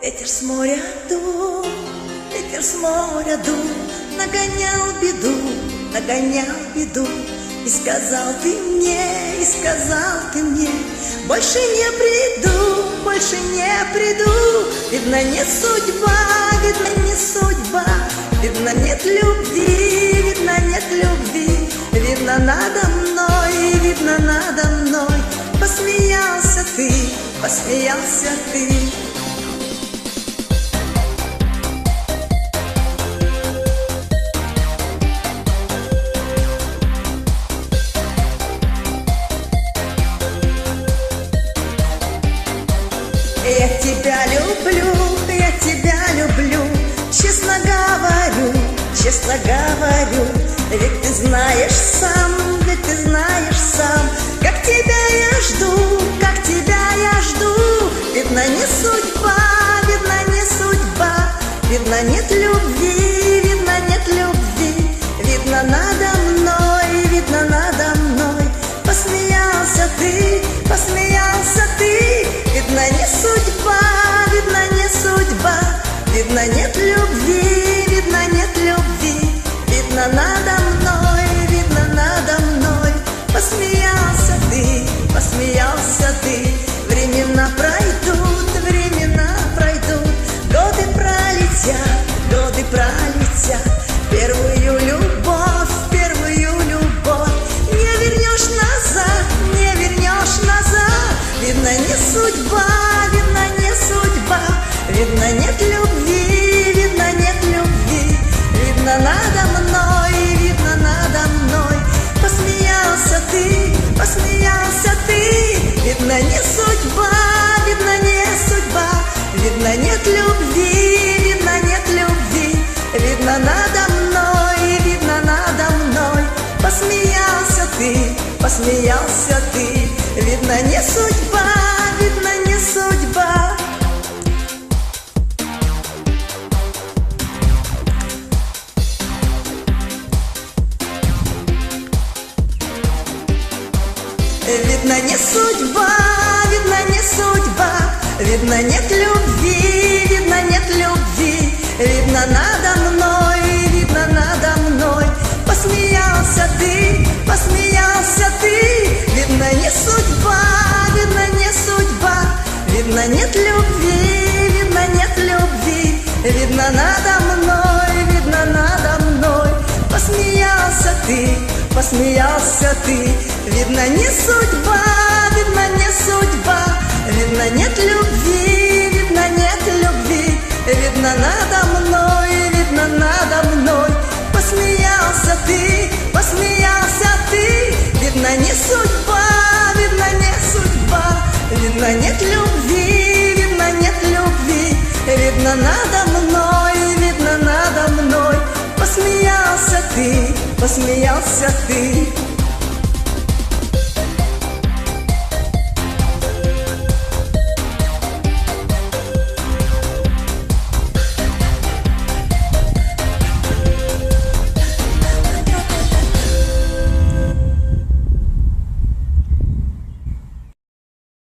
Ветер с моря дул, ветер с моря дул, нагонял беду, и сказал ты мне, больше не приду, видно не судьба, видно нет любви, видно надо мной, посмеялся ты. Я тебя люблю, честно говорю, ведь ты знаешь сам, как тебя я жду, видно не судьба, видно нет любви, видно надо мной, посмеялся ты, видно не судьба, видно нет любви, видно надо мной, посмеялся ты, времена пройдут, годы пролетят, первую любовь, не вернешь назад, видно не судьба, видно нет любви, видно надо мной, посмеялся ты, видно не судьба, видно нет любви, видно надо мной, посмеялся ты, видно не судьба, Видно не судьба, видно нет любви, видно надо мной, посмеялся ты, видно не судьба, видно нет любви, видно надо мной, посмеялся ты, видно не судьба, видно нет любви, видно надо мной, посмеялся ты, видно не судьба, видно нет любви, видно надо мной, посмеялся ты.